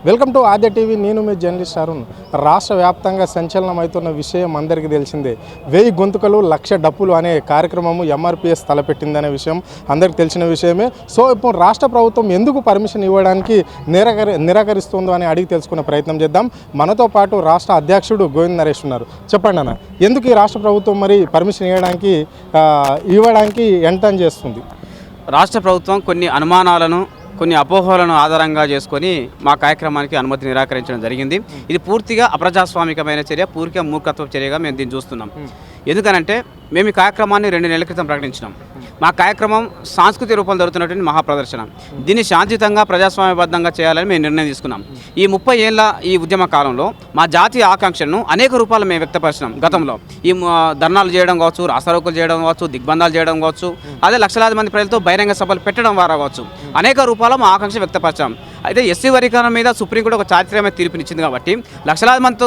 Welcome to Aadya TV. నేను మీ journalist Arun. రాష్ట్ర వ్యాప్తంగా సంచలనమవుతున్న విషయం అందరికీ తెలిసిందే. 1000 గొంతుకలు 1,00,000 డప్పులు అనే కార్యక్రమము ఎంఆర్పీఎస్ తలపెట్టిందనే విషయం అందరికీ తెలిసిన విషయమే. సో ఇప్పుడు రాష్ట్ర ప్రభుత్వం ఎందుకు పర్మిషన్ ఇవ్వడానికి నిరాకరిస్తుందో అని అడిగి తెలుసుకునే ప్రయత్నం చేద్దాం. మనతో పాటు రాష్ట్ర అధ్యక్షుడు గోవింద్ నరేష్ ఉన్నారు. చెప్పండి అన్న, ఎందుకు ఈ రాష్ట్ర ప్రభుత్వం మరి పర్మిషన్ ఇవ్వడానికి ఎంటన్ చేస్తుంది? రాష్ట్ర ప్రభుత్వం కొన్ని అనుమానాలను, కొన్ని అపోహలను ఆధారంగా చేసుకొని మా కార్యక్రమానికి అనుమతి నిరాకరించడం జరిగింది. ఇది పూర్తిగా అప్రజాస్వామికమైన చర్య, పూర్తిగా మూర్ఖత్వ చర్యగా మేము దీన్ని చూస్తున్నాం. ఎందుకనంటే మేము ఈ కార్యక్రమాన్ని 2 నెలల క్రితం ప్రకటించినాం. మా కార్యక్రమం సాంస్కృతిక రూపంలో జరుగుతున్నటువంటి మహాప్రదర్శన. దీన్ని శాంతియుతంగా ప్రజాస్వామ్యబద్ధంగా చేయాలని మేము నిర్ణయం తీసుకున్నాం. ఈ 30 ఏళ్ల ఈ ఉద్యమ కాలంలో మా జాతీయ ఆకాంక్షలను అనేక రూపాలు మేము వ్యక్తపరిచినాం. గతంలో ఈ ధర్నాలు చేయడం కావచ్చు, రాస్తారోకులు చేయడం కావచ్చు, దిగ్బంధాలు చేయడం కావచ్చు, అదే లక్షలాది మంది ప్రజలతో బహిరంగ సభలు పెట్టడం ద్వారా కావచ్చు, అనేక రూపాల్లో మా ఆకాంక్ష వ్యక్తపరిచాం. అయితే ఎస్సీ వర్గీకరణ మీద సుప్రీంకోర్టు ఒక చారిత్రకమైన తీర్పునిచ్చింది కాబట్టి లక్షలాది మందితో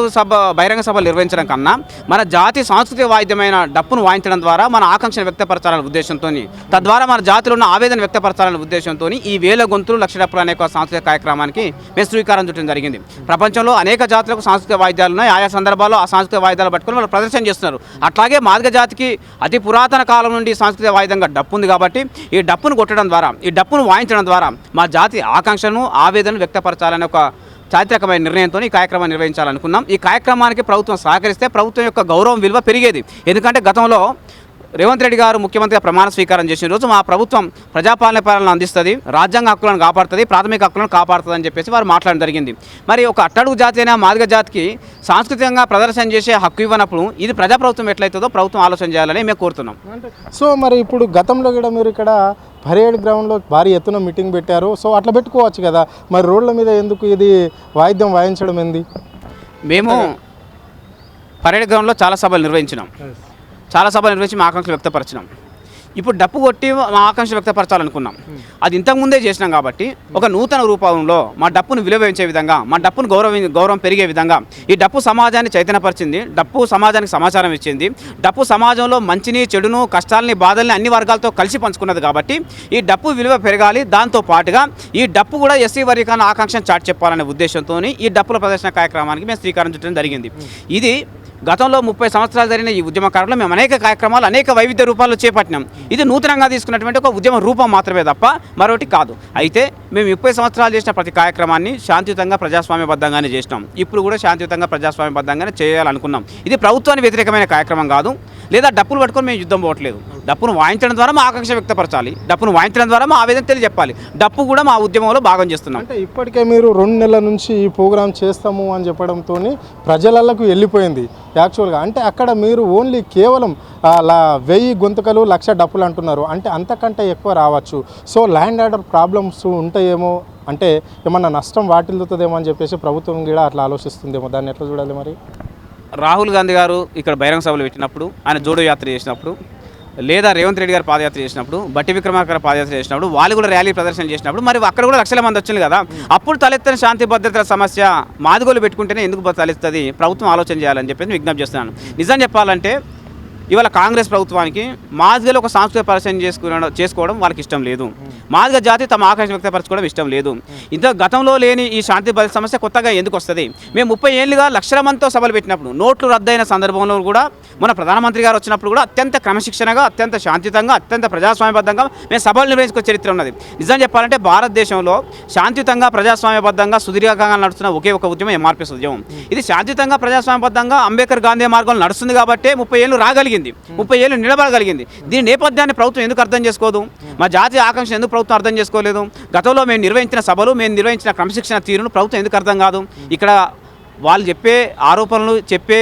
బహిరంగ సభలు నిర్వహించడం కన్నా మన జాతీయ సాంస్కృతిక వాయిద్యమైన డప్పును వాయించడం ద్వారా మన ఆకాంక్షను వ్యక్తపరచాలనే ఉద్దేశంతో, తద్వారా మన జాతిలో ఉన్న ఆవేదన వ్యక్తపరచాలనే ఉద్దేశంతో ఈ 1000 గొంతులు 1,00,000 డప్పులు అనే సాంస్కృతిక కార్యక్రమానికి మేము శ్రీకారం చుట్టడం జరిగింది. ప్రపంచంలో అనేక జాతులకు సాంస్కృతిక వాయిద్యాలు ఉన్నాయి. ఆయా సందర్భాల్లో ఆ సాంస్కృతిక వాయిద్యాలు పట్టుకొని వాళ్ళు ప్రదర్శన చేస్తున్నారు. అట్లాగే మాదిగ జాతికి అతి పురాతన కాలం నుండి సాంస్కృతిక వాయిద్యంగా డప్పు ఉంది కాబట్టి ఈ డప్పును కొట్టడం ద్వారా, ఈ డప్పును వాయించడం ద్వారా మా జాతి ఆకాంక్షను, ఆవేదనను వ్యక్తపరచాలనే ఒక చారిత్రకమైన నిర్ణయంతో ఈ కార్యక్రమాన్ని నిర్వహించాలనుకున్నాం. ఈ కార్యక్రమానికి ప్రభుత్వం సహకరిస్తే ప్రభుత్వం యొక్క గౌరవం, విలువ పెరిగేది. ఎందుకంటే గతంలో రేవంత్ రెడ్డి గారు ముఖ్యమంత్రిగా ప్రమాణ స్వీకారం చేసిన రోజు మా ప్రభుత్వం ప్రజాపాలన అందిస్తుంది, రాజ్యాంగ హక్కులను కాపాడుతుంది, ప్రాథమిక హక్కులను కాపాడుతుంది అని చెప్పేసి వారు మాట్లాడడం జరిగింది. మరి ఒక అట్టడుగు జాతి అయినా మాదిగ జాతికి సాంస్కృతికంగా ప్రదర్శన చేసే హక్కు ఇవ్వనప్పుడు ఇది ప్రజాప్రభుత్వం ఎట్లయితుందో ప్రభుత్వం ఆలోచన చేయాలని మేము కోరుతున్నాం. సో మరి ఇప్పుడు గతంలో కూడా మీరు ఇక్కడ పరేడ్ గ్రౌండ్లో భారీ ఎత్తున మీటింగ్ పెట్టారు. సో అట్లా పెట్టుకోవచ్చు కదా, మరి రోడ్ల మీద ఎందుకు ఇది వాయిద్యం వాయించడం ఏంది? మేము పరేడ్ గ్రౌండ్లో చాలా సభలు నిర్వహించి మా ఆకాంక్షలు వ్యక్తపరిచినాం. ఇప్పుడు డప్పు కొట్టి మా ఆకాంక్ష వ్యక్తపరచాలనుకున్నాం. అది ఇంతకుముందే చేసినాం కాబట్టి ఒక నూతన రూపంలో మా డప్పును విలువించే విధంగా, మా డప్పును గౌరవం పెరిగే విధంగా ఈ డప్పు సమాజాన్ని చైతన్యపరిచింది, డప్పు సమాజానికి సమాచారం ఇచ్చింది, డప్పు సమాజంలో మంచిని, చెడును, కష్టాలని, బాధల్ని అన్ని వర్గాలతో కలిసి పంచుకున్నది కాబట్టి ఈ డప్పు విలువ పెరగాలి. దాంతో పాటుగా ఈ డప్పు కూడా ఎస్సీ వర్గీకరణ ఆకాంక్షను చాటి చెప్పాలనే ఉద్దేశంతో ఈ డప్పుల ప్రదర్శన కార్యక్రమానికి మేము శ్రీకారం చుట్టడం జరిగింది. ఇది గతంలో 30 సంవత్సరాలు జరిగిన ఈ ఉద్యమ కాలంలో మేము అనేక కార్యక్రమాలు, అనేక వైవిధ్య రూపాల్లో చేపట్టినాం. ఇది నూతనంగా తీసుకున్నటువంటి ఒక ఉద్యమ రూపం మాత్రమే తప్ప మరొకటి కాదు. అయితే మేము 30 సంవత్సరాలు చేసిన ప్రతి కార్యక్రమాన్ని శాంతియుతంగా ప్రజాస్వామ్యబద్ధంగానే చేసినాం. ఇప్పుడు కూడా శాంతియుతంగా ప్రజాస్వామ్యబద్ధంగానే చేయాలనుకున్నాం. ఇది ప్రభుత్వానికి వ్యతిరేకమైన కార్యక్రమం కాదు, లేదా డప్పులు పట్టుకొని మేము యుద్ధం పోవట్లేదు. డప్పును వాయించడం ద్వారా మా ఆకాంక్ష వ్యక్తపరచాలి, డప్పును వాయించడం ద్వారా మా ఆవేదన తెలియజెప్పాలి. డప్పు కూడా మా ఉద్యమంలో భాగం చేస్తున్నాం. అంటే ఇప్పటికే మీరు 2 నెలల నుంచి ఈ ప్రోగ్రాం చేస్తాము అని చెప్పడంతో ప్రజలకు వెళ్ళిపోయింది యాక్చువల్గా. అంటే అక్కడ మీరు ఓన్లీ కేవలం 1000 గొంతుకలు 1,00,000 డప్పులు అంటున్నారు. అంటే అంతకంటే ఎక్కువ రావచ్చు. సో ల్యాండ్ ఆర్డర్ ప్రాబ్లమ్స్ ఉంటాయేమో, అంటే ఏమన్నా నష్టం వాటిల్లుతుందేమో అని చెప్పేసి ప్రభుత్వం కూడా అట్లా ఆలోచిస్తుందేమో. దాన్ని ఎట్లా చూడాలి మరి? రాహుల్ గాంధీ గారు ఇక్కడ బహిరంగ సభలు పెట్టినప్పుడు, ఆయన జోడో యాత్ర చేసినప్పుడు, లేదా రేవంత్ రెడ్డి గారు పాదయాత్ర చేసినప్పుడు, బట్టి విక్రమార్క పాదయాత్ర చేసినప్పుడు, వాళ్ళు కూడా ర్యాలీ ప్రదర్శన చేసినప్పుడు మరి అక్కడ కూడా లక్షల మంది వచ్చింది కదా. అప్పుడు తలెత్తిన శాంతి భద్రతల సమస్య మాదిగోలు పెట్టుకుంటేనే ఎందుకు తలెత్తుంది? ప్రభుత్వం ఆలోచన చేయాలని చెప్పేసి విజ్ఞప్తి చేస్తున్నాను. నిజం చెప్పాలంటే ఇవాళ కాంగ్రెస్ ప్రభుత్వానికి మాదిగలు ఒక సాంస్కృతిక పరిచయం చేసుకోవడం వాళ్ళకి ఇష్టం లేదు. మాదిగ జాతి తమ ఆకాంక్ష వ్యక్తపరచుకోవడం ఇష్టం లేదు. ఇంత గతంలో లేని ఈ శాంతి భద్రత సమస్య కొత్తగా ఎందుకు వస్తుంది? మేము 30 ఏళ్ళుగా లక్షల మందితో సభలు పెట్టినప్పుడు, నోట్లు రద్దయిన సందర్భంలో కూడా, మన ప్రధానమంత్రి గారు వచ్చినప్పుడు కూడా అత్యంత క్రమశిక్షణగా, అత్యంత శాంతియుతంగా, అత్యంత ప్రజాస్వామ్యబద్ధంగా మేము సభలు నిర్వహించుకునే చరిత్ర ఉన్నది. నిజం చెప్పాలంటే భారతదేశంలో శాంతియుతంగా, ప్రజాస్వామ్యబద్ధంగా, సుదీర్ఘంగా నడుస్తున్న ఒకే ఒక ఉద్యమం ఎంఆర్పీఎస్ ఉద్యమం. ఇది శాంతియుతంగా, ప్రజాస్వామ్యబద్ధంగా అంబేద్కర్ గాంధీ మార్గంలో నడుస్తుంది కాబట్టి 30 ఏళ్ళు రాగలిగింది, 30 ఏళ్ళు నిలబడగలిగింది. దీని నేపథ్యాన్ని ప్రభుత్వం ఎందుకు అర్థం చేసుకోదు? మా జాతీయ ఆకాంక్ష ఎందుకు ప్రభుత్వం అర్థం చేసుకోలేదు? గతంలో మేము నిర్వహించిన సభలు, మేము నిర్వహించిన క్రమశిక్షణ తీరును ప్రభుత్వం ఎందుకు అర్థం కాదు? ఇక్కడ వాళ్ళు చెప్పే ఆరోపణలు, చెప్పే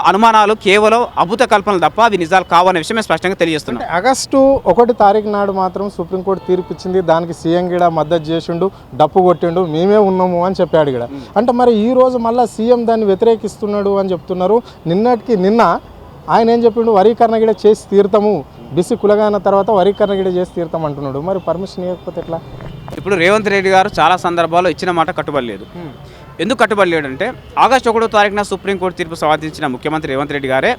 అనుమానాలు కేవలం అభూత కల్పనలు తప్ప అవి నిజాలు కావనే విషయం స్పష్టంగా తెలియజేస్తున్నాం. ఆగస్టు 1 తారీఖు నాడు మాత్రం సుప్రీంకోర్టు తీర్పు ఇచ్చింది. దానికి సీఎం కూడా మద్దతు చేసిండు, డప్పు కొట్టిండు, మేమే ఉన్నాము అని చెప్పాడు కూడా. అంటే మరి ఈ రోజు మళ్ళీ సీఎం దాన్ని వ్యతిరేకిస్తున్నాడు అని చెప్తున్నారు. నిన్న ఆయన ఏం చెప్పిండు? వరీకరణ కూడా చేసి తీరుతాము, బీసీ కులగాన తర్వాత వరీకరణ కూడా చేసి తీరుతాం అంటున్నాడు. మరి పర్మిషన్ ఇవ్వకపోతే ఎట్లా? ఇప్పుడు రేవంత్ రెడ్డి గారు చాలా సందర్భాల్లో ఇచ్చిన మాట కట్టుబడలేదు. ఎందుకు కట్టుబడి లేడంటే ఆగస్టు 1వ తారీఖున సుప్రీంకోర్టు తీర్పు స్వాధించిన ముఖ్యమంత్రి రేవంత్ రెడ్డి గారే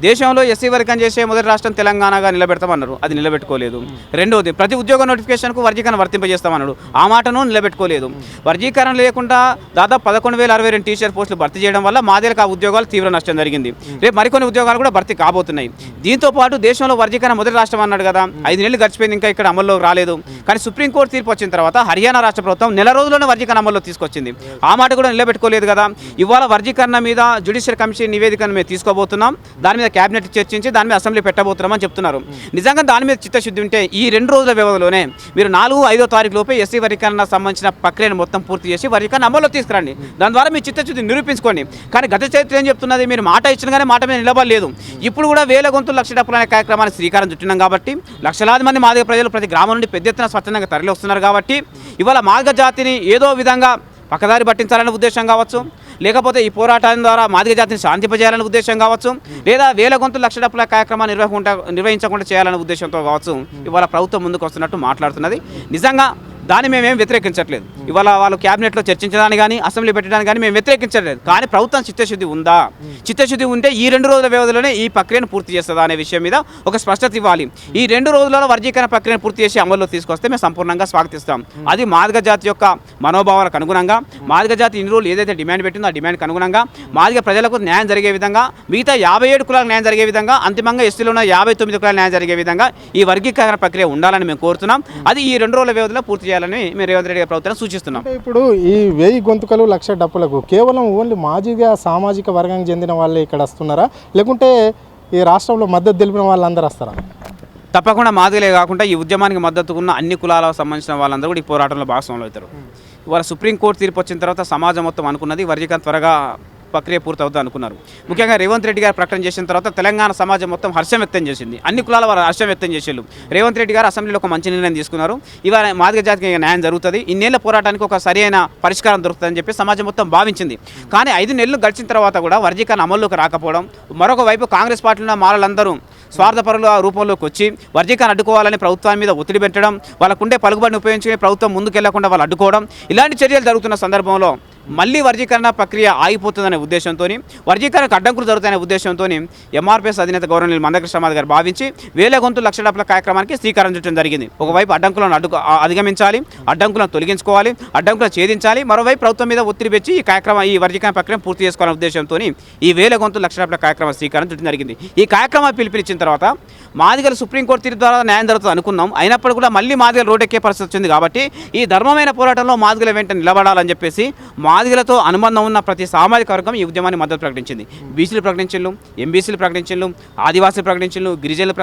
దేశంలో ఎస్సీ వర్గం చేసే మొదటి రాష్ట్రం తెలంగాణగా నిలబెడతామన్నారు. అది నిలబెట్టుకోలేదు. రెండోది ప్రతి ఉద్యోగ నోటిఫికేషన్కు వర్గీకరణ వర్తింపజేస్తామన్నాడు. ఆ మాటను నిలబెట్టుకోలేదు. వర్గీకరణ లేకుండా దాదాపు 11,062 టీచర్ పోస్టులు భర్తీ చేయడం వల్ల మాదేలకు ఆ ఉద్యోగాలు తీవ్ర నష్టం జరిగింది. రేపు మరికొన్ని ఉద్యోగాలు కూడా భర్తీ కాబోతున్నాయి. దీంతో పాటు దేశంలో వర్గీకరణ మొదటి రాష్ట్రం అన్నాడు కదా, 5 నెలలు గడిచిపోయింది, ఇంకా ఇక్కడ అమల్లో రాలేదు. కానీ సుప్రీంకోర్టు తీర్పు వచ్చిన తర్వాత హర్యానా రాష్ట్ర ప్రభుత్వం నెల రోజుల్లోనే వర్గీకరణ అమల్లో తీసుకొచ్చింది. ఆ మాట కూడా నిలబెట్టుకోలేదు కదా. ఇవాళ వర్గీకరణ మీద జ్యుడిషియల్ కమిషన్ నివేదికను మేము తీసుకోబోతున్నాం, దాని మీద కేబినెట్ చర్చించి దాని మీద అసెంబ్లీ పెట్టబోతున్నామని చెప్తున్నారు. నిజంగా దాని మీద చిత్తశుద్ధి ఉంటే ఈ 2 రోజుల వ్యవధిలోనే మీరు 4, 5వ తారీఖు లోపే ఎస్సీ వర్గీకరణ సంబంధించిన ప్రక్రియను మొత్తం పూర్తి చేసి వర్గీకరణ అమల్లో తీసుకురండి. దాని ద్వారా మీ చిత్తశుద్ధి నిరూపించుకోండి. కానీ గత చరిత్ర ఏం చెప్తున్నది, మీరు మాట ఇచ్చిన కానీ మాట మీద నిలబడలేదు. ఇప్పుడు కూడా 1000 గొంతులు లక్ష డబ్బులు అనే కార్యక్రమాన్ని శ్రీకారం చుట్టినాం కాబట్టి లక్షలాది మంది మాదిగ ప్రజలు ప్రతి గ్రామం నుండి పెద్ద ఎత్తున స్వచ్ఛందంగా తరలి వస్తున్నారు కాబట్టి ఇవాళ మాదిగ జాతిని ఏదో విధంగా పక్కదారి పట్టించాలనే ఉద్దేశం కావచ్చు, లేకపోతే ఈ పోరాటం ద్వారా మాదిగ జాతిని శాంతింపజేయాలనే ఉద్దేశం కావచ్చు, లేదా 1000 గొంతులు లక్ష డబ్బుల కార్యక్రమాన్ని నిర్వహించకుండా చేయాలనే ఉద్దేశంతో కావచ్చు ఇవాళ ప్రభుత్వం ముందుకు వస్తున్నట్టు మాట్లాడుతున్నది. నిజంగా దాన్ని మేమేం వ్యతిరేకించట్లేదు. ఇవాళ వాళ్ళు క్యాబినెట్లో చర్చించడానికి కానీ అసెంబ్లీ పెట్టడానికి కానీ మేము వ్యతిరేకించట్లేదు. కానీ ప్రభుత్వం చిత్తశుద్ధి ఉందా, చిత్తశుద్ధి ఉంటే ఈ 2 రోజుల వ్యవధిలోనే ఈ ప్రక్రియను పూర్తి చేస్తుందా అనే విషయం మీద ఒక స్పష్టత ఇవ్వాలి. ఈ 2 రోజులలో వర్గీకరణ ప్రక్రియను పూర్తి చేసి అమల్లో తీసుకొస్తే మేము సంపూర్ణంగా స్వాగతిస్తాం. అది మాదిగ జాతి యొక్క మనోభావాలకు అనుగుణంగా, మాదిగ జాతి ఇన్ని రోజులు ఏదైతే డిమాండ్ పెట్టిందో ఆ డిమాండ్కి అనుగుణంగా మాదిగ ప్రజలకు న్యాయం జరిగే విధంగా, మిగతా 57 కులాలకు న్యాయం జరిగే విధంగా, అంతిమంగా ఎస్టీలో ఉన్న 59 కులాలకు న్యాయం జరిగే విధంగా ఈ వర్గీకరణ ప్రక్రియ ఉండాలని మేము కోరుతున్నాం. అది ఈ 2 రోజుల వ్యవధిలో పూర్తి చేయాలని మేము రేవంత్ రెడ్డి గారి ప్రభుత్వాన్ని సూచిస్తున్నాం. అంటే ఇప్పుడు ఈ 1000 గొంతుకలు లక్ష డప్పులకు కేవలం ఓన్లీ మాదిగ సామాజిక వర్గానికి చెందిన వాళ్ళే ఇక్కడ వస్తున్నారా, లేకుంటే ఈ రాష్ట్రంలో మద్దతు తెలిపిన వాళ్ళందరూ వస్తారా? తప్పకుండా మాదిగలే కాకుండా ఈ ఉద్యమానికి మద్దతు ఉన్న అన్ని కులాలకు సంబంధించిన వాళ్ళందరూ కూడా ఈ పోరాటంలో భాగస్వాములు అవుతారు. ఇవాళ సుప్రీంకోర్టు తీర్పు వచ్చిన తర్వాత సమాజం మొత్తం అనుకున్నది వర్గీకరణ త్వరగా ప్రక్రియ పూర్తవుతుంది అనుకున్నారు. ముఖ్యంగా రేవంత్ రెడ్డి గారు ప్రకటన చేసిన తర్వాత తెలంగాణ సమాజం మొత్తం హర్షం వ్యక్తం చేసింది. అన్ని కులాల వారు హర్షం వ్యక్తం చేసేళ్ళు. రేవంత్ రెడ్డి గారు అసెంబ్లీలో ఒక మంచి నిర్ణయం తీసుకున్నారు. ఇవాళ మాదిగ జాతికి న్యాయం జరుగుతుంది, ఇన్నేళ్ల పోరాటానికి ఒక సరైన పరిష్కారం దొరుకుతుందని చెప్పి సమాజం మొత్తం భావించింది. కానీ 5 నెలలు గడిచిన తర్వాత కూడా వర్గీకరణ అమల్లోకి రాకపోవడం, మరొక వైపు కాంగ్రెస్ పార్టీలో మాలందరూ స్వార్థపరుల రూపంలోకి వచ్చి వర్గీకరణ అడ్డుకోవాలని ప్రభుత్వం మీద ఒత్తిడి పెట్టడం, వాళ్ళకుండే పలుకుబడిని ఉపయోగించుకుని ప్రభుత్వం ముందుకెళ్లకుండా వాళ్ళు అడ్డుకోవడం, ఇలాంటి చర్యలు జరుగుతున్న సందర్భంలో మళ్ళీ వర్గీకరణ ప్రక్రియ ఆగిపోతుందనే ఉద్దేశంతో, వర్గీకరణకు అడ్డంకులు జరుగుతాయనే ఉద్దేశంతో ఎంఆర్పీఎస్ అధినేత గౌరవనీయులు మందకృష్ణ మాదిగ గారు భావించి 1000 గొంతులు లక్ష డబ్బుల కార్యక్రమానికి శ్రీకారం చుట్టడం జరిగింది. ఒకవైపు అడ్డంకులను అధిగమించాలి, అడ్డంకులను తొలగించుకోవాలి, అడ్డంకులను ఛేదించాలి, మరోవైపు ప్రభుత్వం మీద ఒత్తిడి పెంచి ఈ వర్గీకరణ ప్రక్రియ పూర్తి చేసుకోవాలనే ఉద్దేశంతో ఈ 1000 గొంతులు లక్ష డబ్బుల కార్యక్రమం శ్రీకారం చుట్టడం జరిగింది. ఈ కార్యక్రమాన్ని పిలుపునిచ్చిన తర్వాత మాదిగలు సుప్రీంకోర్టు తీర్పు ద్వారా న్యాయం జరుగుతుంది అనుకున్నాం. అయినప్పుడు కూడా మళ్ళీ మాదిగలు రోడ్డెక్కే పరిస్థితి వచ్చింది. కాబట్టి ఈ ధర్మమైన పోరాటంలో మాదిగల వెంట నిలబడాలని చెప్పేసి మాదిగలతో అనుబంధం ఉన్న ప్రతి సామాజిక వర్గం ఈ ఉద్యమాన్ని మద్దతు ప్రకటించింది. బీసీలు ప్రకటించిండ్రు, ఎంబీసీలు ప్రకటించిండ్రు, ఆదివాసీలు ప్రకటించిండ్రు, గిరిజనులు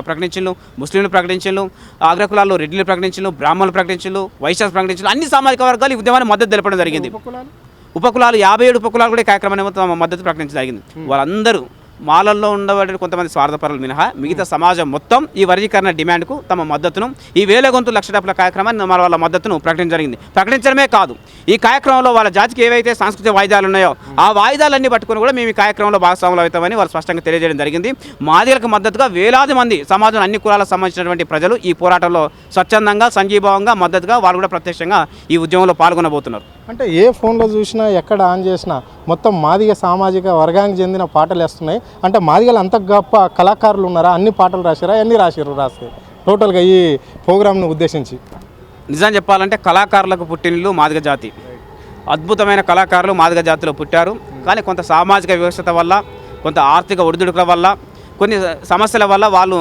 ప్రకటించిండ్రు, ముస్లింలు ప్రకటించిండ్రు, అగ్రకులాల్లో రెడ్డిలు ప్రకటించిండ్రు, బ్రాహ్మణులు ప్రకటించిండ్రు, వైశ్యాలు ప్రకటించిండ్రు. అన్ని సామాజిక వర్గాలు ఈ ఉద్యమాన్ని మద్దతు తెలపడం జరిగింది. ఉపకులాలు 57 ఉపకులాలు కూడా కార్యక్రమాన్ని మద్దతు ప్రకటించడం జరిగింది. వాళ్ళందరూ మాలల్లో ఉండబడిన కొంతమంది స్వార్థపరులు మినహా మిగతా సమాజం మొత్తం ఈ వర్గీకరణ డిమాండ్కు తమ మద్దతును, ఈ 1000 గొంతులు లక్ష డబ్బుల కార్యక్రమాన్ని వాళ్ళ మద్దతును ప్రకటించడం జరిగింది. ప్రకటించడమే కాదు, ఈ కార్యక్రమంలో వాళ్ళ జాతికి ఏవైతే సాంస్కృతిక వాయిదాలు ఉన్నాయో ఆ వాయిదాలన్నీ పట్టుకుని కూడా మేము ఈ కార్యక్రమంలో భాగస్వాములు అవుతామని వాళ్ళు స్పష్టంగా తెలియజేయడం జరిగింది. మాదిగలకు మద్దతుగా వేలాది మంది సమాజం అన్ని కులాలకు సంబంధించినటువంటి ప్రజలు ఈ పోరాటంలో స్వచ్ఛందంగా, సంఘీభావంగా, మద్దతుగా వాళ్ళు కూడా ప్రత్యక్షంగా ఈ ఉద్యమంలో పాల్గొనబోతున్నారు. అంటే ఏ ఫోన్లో చూసినా ఎక్కడ ఆన్ చేసినా మొత్తం మాదిగ సామాజిక వర్గానికి చెందిన పాటలు వేస్తున్నాయి. అంటే మాదిగలు అంత గొప్ప కళాకారులు ఉన్నారా? అన్ని పాటలు రాశారా? అన్ని రాస్తే టోటల్గా ఈ ప్రోగ్రామ్ను ఉద్దేశించి నిజం చెప్పాలంటే కళాకారులకు పుట్టినలు మాదిగ జాతి. అద్భుతమైన కళాకారులు మాదిగ జాతిలో పుట్టారు. కానీ కొంత సామాజిక వ్యవస్థ వల్ల, కొంత ఆర్థిక ఒడిదుడుకుల వల్ల, కొన్ని సమస్యల వల్ల వాళ్ళు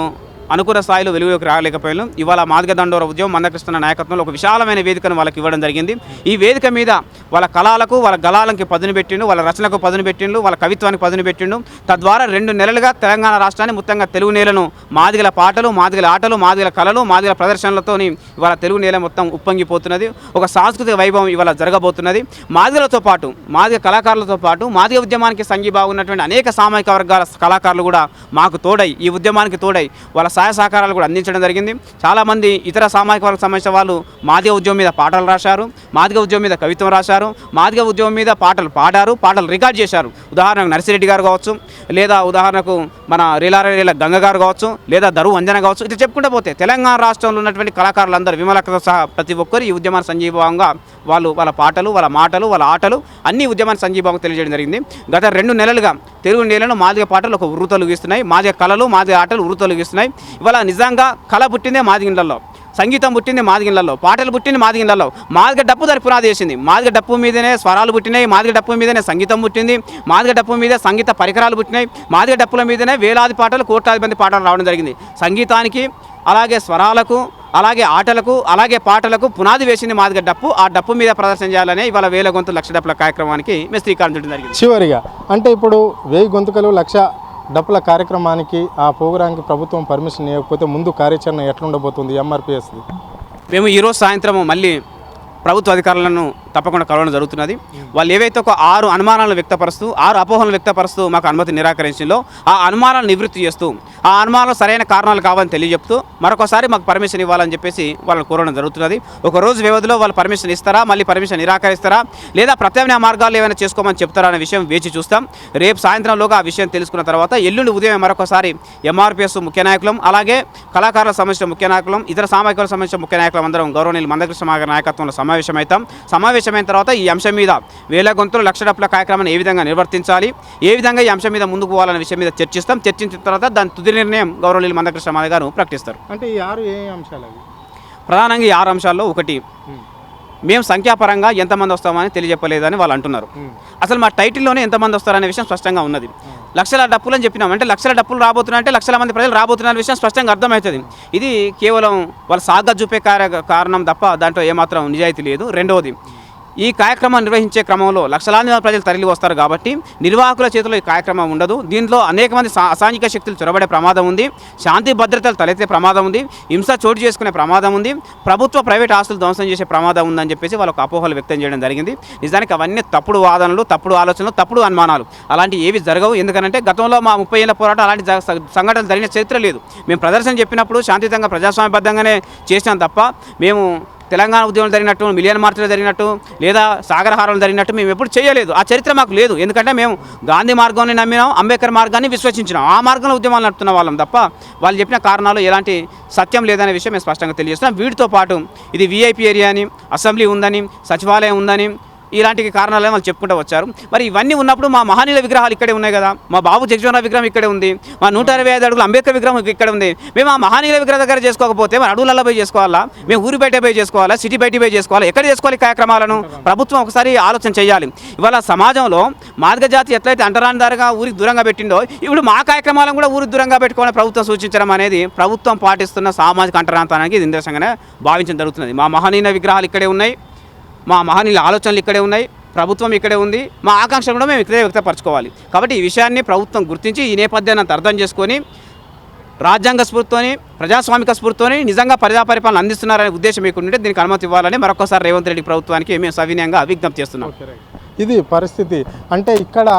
అనుకున్న స్థాయిలో వెలుగులోకి రాలేకపోయాను. ఇవాళ మాదిగ దండోర ఉద్యమం మందకృష్ణ నాయకత్వంలో ఒక విశాలమైన వేదికను వాళ్ళకి ఇవ్వడం జరిగింది. ఈ వేదిక మీద వాళ్ళ కళలకు, వాళ్ళ గళాలకి పదును పెట్టిండు, వాళ్ళ రచనకు పదును పెట్టిండు, వాళ్ళ కవిత్వానికి పదును పెట్టిండు. తద్వారా 2 నెలలుగా తెలంగాణ రాష్ట్రాన్ని మొత్తంగా తెలుగు నేలను మాదిగల పాటలు, మాదిగల ఆటలు, మాదిగల కళలు, మాదిగల ప్రదర్శనలతో ఇవాళ తెలుగు నేల మొత్తం ఉప్పొంగిపోతున్నది. ఒక సాంస్కృతిక వైభవం ఇవాళ జరగబోతున్నది. మాదిగలతో పాటు, మాదిగ కళాకారులతో పాటు మాదిగ ఉద్యమానికి సంఘీభావం ఉన్నటువంటి అనేక సామాజిక వర్గాల కళాకారులు కూడా మాకు తోడై, ఈ ఉద్యమానికి తోడై వాళ్ళ సహాయ సహకారాలు కూడా అందించడం జరిగింది. చాలామంది ఇతర సామాజిక వర్గాలకు సంబంధించిన వాళ్ళు మాదిగ ఉద్యమం మీద పాటలు రాశారు, మాదిగ ఉద్యమం మీద కవిత్వం రాశారు, మాదిగ ఉద్యమం మీద పాటలు పాడారు, పాటలు రికార్డ్ చేశారు. ఉదాహరణకు నర్సిరెడ్డి గారు కావచ్చు, లేదా ఉదాహరణకు మన రీలారేల గంగ గారు కావచ్చు, లేదా దరువు అంజన కావచ్చు. ఇట్లా చెప్పుకుంటూ పోతే తెలంగాణ రాష్ట్రంలో ఉన్నటువంటి కళాకారులందరూ విమలకతో సహా ప్రతి ఒక్కరు ఈ ఉద్యమాన్ని సంజీవంగా వాళ్ళు వాళ్ళ పాటలు, వాళ్ళ మాటలు, వాళ్ళ ఆటలు అన్ని ఉద్యమాన్ని సంజీవంగా తెలియజేయడం జరిగింది. గత 2 నెలలుగా తెలుగు నేలను మాదిగ పాటలు ఒక ఉర్రుతొలగిస్తున్నాయి, మాదిగ కళలు, మాదిగ ఆటలు ఉర్రుతొలగిస్తున్నాయి. ఇవాళ నిజంగా కళ పుట్టిందే మాదిగిళ్ళల్లో, సంగీతం పుట్టింది మాదిగిళ్ళల్లో, పాటలు పుట్టింది మాదిగిళ్ళల్లో. మాదిగ డప్పు దాని పునాది వేసింది. మాదిగ డప్పు మీదనే స్వరాలు పుట్టినాయి, మాదిగ డప్పు మీదనే సంగీతం పుట్టింది, మాదిగ డప్పు మీద సంగీత పరికరాలు పుట్టినాయి, మాదిగ డప్పుల మీదనే వేలాది పాటలు, కోట్లాది మంది పాటలు రావడం జరిగింది. సంగీతానికి, అలాగే స్వరాలకు, అలాగే ఆటలకు, అలాగే పాటలకు పునాది వేసింది మాదిగ డప్పు. ఆ డప్పు మీద ప్రదర్శన చేయాలనే ఇవాళ 1000 గొంతులు లక్ష డప్పుల కార్యక్రమానికి మేము శ్రీకారం చుట్టడం జరిగింది. చివరిగా అంటే ఇప్పుడు 1000 గొంతుకలు లక్ష డప్పుల కార్యక్రమానికి ఆ ప్రోగ్రాంకి ప్రభుత్వం పర్మిషన్ ఇవ్వకపోతే ముందు కార్యాచరణ ఎట్లుండబోతుంది ఎంఆర్పిఎస్ది? మేము ఈరోజు సాయంత్రం మళ్ళీ ప్రభుత్వ అధికారులను తప్పకుండా కలవడం జరుగుతున్నది. వాళ్ళు ఏవైతే ఒక 6 అనుమానాలను వ్యక్తపరుస్తూ, 6 అపోహలను వ్యక్తపరుస్తూ మాకు అనుమతి నిరాకరించిందో ఆ అనుమానాలను నివృత్తి చేస్తూ, ఆ అనుమానాలు సరైన కారణాలు కావాలని తెలియజెప్తూ మరొకసారి మాకు పర్మిషన్ ఇవ్వాలని చెప్పేసి వాళ్ళని కోరడం జరుగుతున్నది. ఒక రోజు వ్యవధిలో వాళ్ళు పర్మిషన్ ఇస్తారా, మళ్ళీ పర్మిషన్ నిరాకరిస్తారా, లేదా ప్రత్యామ్నాయ మార్గాలు ఏమైనా చేసుకోమని చెప్తారా అనే విషయం వేచి చూస్తాం. రేపు సాయంత్రంలోగా ఆ విషయం తెలుసుకున్న తర్వాత ఎల్లుండి ఉదయం మరొకసారి ఎంఆర్పిఎస్ ముఖ్య నాయకులం, అలాగే కళాకారులకు సంబంధించిన ముఖ్య నాయకులం, ఇతర సామాజిక సంబంధించిన ముఖ్య నాయకులం అందరం గౌరవనీయులు మందకృష్ణ గారి నాయకత్వంలో సమావేశమైన తర్వాత ఈ అంశం మీద 1000 గొంతులు లక్ష డప్పుల కార్యక్రమాన్ని ఏ విధంగా నిర్వర్తించాలి, ఏ విధంగా ఈ అంశం మీద ముందుకు పోవాలనే విషయం మీద చర్చిస్తాం. చర్చించిన తర్వాత దాని తుది నిర్ణయం గౌరవనీయులు మందకృష్ణ గారు ప్రకటిస్తారు. అంటే ఈ 6 ఏ అంశాలు అవి? ప్రధానంగా ఈ 6 అంశాల్లో ఒకటి, మేము సంఖ్యాపరంగా ఎంతమంది వస్తామని తెలియజెప్పలేదని వాళ్ళు అంటున్నారు. అసలు మా టైటిల్లోనే ఎంతమంది వస్తారనే విషయం స్పష్టంగా ఉన్నది. లక్షల డప్పులు అని చెప్పినాం అంటే లక్షల డప్పులు రాబోతున్నాయంటే లక్షల మంది ప్రజలు రాబోతున్న విషయం స్పష్టంగా అర్థమవుతుంది. ఇది కేవలం వాళ్ళ సాగ్గా చూపే కారణం తప్ప దాంట్లో ఏమాత్రం నిజాయితీ లేదు. రెండవది, ఈ కార్యక్రమం నిర్వహించే క్రమంలో లక్షలాది మంది ప్రజలు తరలి వస్తారు కాబట్టి నిర్వాహకుల చేతిలో ఈ కార్యక్రమం ఉండదు. దీంట్లో అనేక మంది అసాంఘిక శక్తులు చొరబడే ప్రమాదం ఉంది, శాంతి భద్రతలు తలెత్తే ప్రమాదం ఉంది, హింస చోటు చేసుకునే ప్రమాదం ఉంది, ప్రభుత్వ ప్రైవేట్ ఆస్తులు ధ్వంసం చేసే ప్రమాదం ఉందని చెప్పేసి వాళ్ళకు అపోహలు వ్యక్తం చేయడం జరిగింది. నిజానికి అవన్నీ తప్పుడు వాదనలు, తప్పుడు ఆలోచనలు, తప్పుడు అనుమానాలు. అలాంటి ఏవి జరగవు. ఎందుకంటే గతంలో మా 30 ఏళ్ల పోరాటం అలాంటి సంఘటనలు జరిగిన చరిత్ర లేదు. మేము ప్రదర్శన చెప్పినప్పుడు శాంతియుతంగా ప్రజాస్వామ్యబద్ధంగానే చేసినాం తప్ప మేము తెలంగాణ ఉద్యమం జరిగినట్టు, మిలియన్ మార్చులు జరిగినట్టు, లేదా సాగరహారాలు జరిగినట్టు మేము ఎప్పుడు చేయలేదు. ఆ చరిత్ర మాకు లేదు. ఎందుకంటే మేము గాంధీ మార్గాన్ని నమ్మినాం, అంబేద్కర్ మార్గాన్ని విశ్వసించినాం. ఆ మార్గంలో ఉద్యమాలు నడుపుతున్న వాళ్ళం తప్ప వాళ్ళు చెప్పిన కారణాలు ఎలాంటి సత్యం లేదనే విషయం మేము స్పష్టంగా తెలియజేస్తున్నాం. వీటితో పాటు ఇది వీఐపీ ఏరియా అని, అసెంబ్లీ ఉందని, సచివాలయం ఉందని, ఇలాంటి కారణాలను వాళ్ళు చెప్పుకుంటూ వచ్చారు. మరి ఇవన్నీ ఉన్నప్పుడు మా మహనీయుల విగ్రహాలు ఇక్కడే ఉన్నాయి కదా, మా బాబు జగజీవనరావు విగ్రహం ఇక్కడే ఉంది, మా 125 అడుగుల అంబేద్కర్ విగ్రహం ఇక్కడ ఉంది. మేము ఆ మహనీయుల విగ్రహం దగ్గర చేసుకోకపోతే మరి అడవులలో పోయి చేసుకోవాలా, మేము ఊరి బయట పోయి చేసుకోవాలా, సిటీ బయట పోయి చేసుకోవాలా, ఎక్కడ చేసుకోవాలి కార్యక్రమాలను? ప్రభుత్వం ఒకసారి ఆలోచన చేయాలి. ఇవాళ సమాజంలో మాదిగ జాతి ఎట్లయితే అంటరానిదారుగా ఊరికి దూరంగా పెట్టిందో ఇప్పుడు మా కార్యక్రమాలను కూడా ఊరికి దూరంగా పెట్టుకోవాలని ప్రభుత్వం సూచించడం అనేది ప్రభుత్వం పాటిస్తున్న సామాజిక అంటరాంతానికి ఇది నిదర్శనంగానే భావించడం జరుగుతున్నది. మా మహనీయుల విగ్రహాలు ఇక్కడే ఉన్నాయి, మా మహనీయుల ఆలోచనలు ఇక్కడే ఉన్నాయి, ప్రభుత్వం ఇక్కడే ఉంది, మా ఆకాంక్షలు కూడా మేము ఇక్కడే వ్యక్తపరచుకోవాలి. కాబట్టి ఈ విషయాన్ని ప్రభుత్వం గుర్తించి ఈ నేపథ్యాన్ని అంత అర్థం చేసుకొని రాజ్యాంగ స్ఫూర్తితోని, ప్రజాస్వామిక స్ఫూర్తితోని నిజంగా ప్రజాపరిపాలన అందిస్తున్నారనే ఉద్దేశం మీకు ఉంటే దీనికి అనుమతి ఇవ్వాలని మరొకసారి రేవంత్ రెడ్డి ప్రభుత్వానికి మేము సవినయంగా విజ్ఞప్తి చేస్తున్నాం. ఇది పరిస్థితి. అంటే ఇక్కడ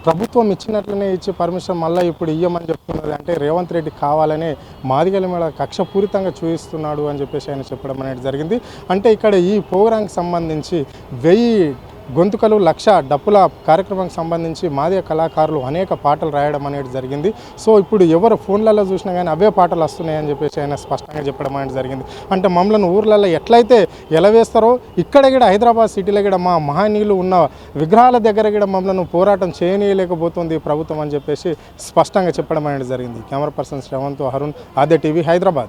ప్రభుత్వం ఇచ్చినట్లనే ఇచ్చి పర్మిషన్ మళ్ళీ ఇప్పుడు ఇయ్యమని చెప్తున్నది. అంటే రేవంత్ రెడ్డి కావాలనే మాదిగల మీద కక్షపూరితంగా చూపిస్తున్నాడు అని చెప్పేసి ఆయన చెప్పడం అనేది జరిగింది. అంటే ఇక్కడ ఈ ప్రోగ్రాంకి సంబంధించి 1000 గొంతుకలు లక్ష డప్పుల కార్యక్రమానికి సంబంధించి మాదిగ కళాకారులు అనేక పాటలు రాయడం అనేది జరిగింది. సో ఇప్పుడు ఎవరు ఫోన్లలో చూసినా కానీ అవే పాటలు వస్తున్నాయని చెప్పేసి ఆయన స్పష్టంగా చెప్పడం అనేది జరిగింది. అంటే మమ్మల్ని ఊర్లలో ఎట్లయితే ఎలవేస్తారో ఇక్కడ కూడా హైదరాబాద్ సిటీలో కూడా మా మహనీయులు ఉన్న విగ్రహాల దగ్గర కూడా మమ్మల్ని పోరాటం చేయనీయలేకపోతుంది ప్రభుత్వం అని చెప్పేసి స్పష్టంగా చెప్పడం అనేది జరిగింది. కెమెరా పర్సన్ శ్రవంత్, అరుణ్, ఆద్య టీవీ, హైదరాబాద్.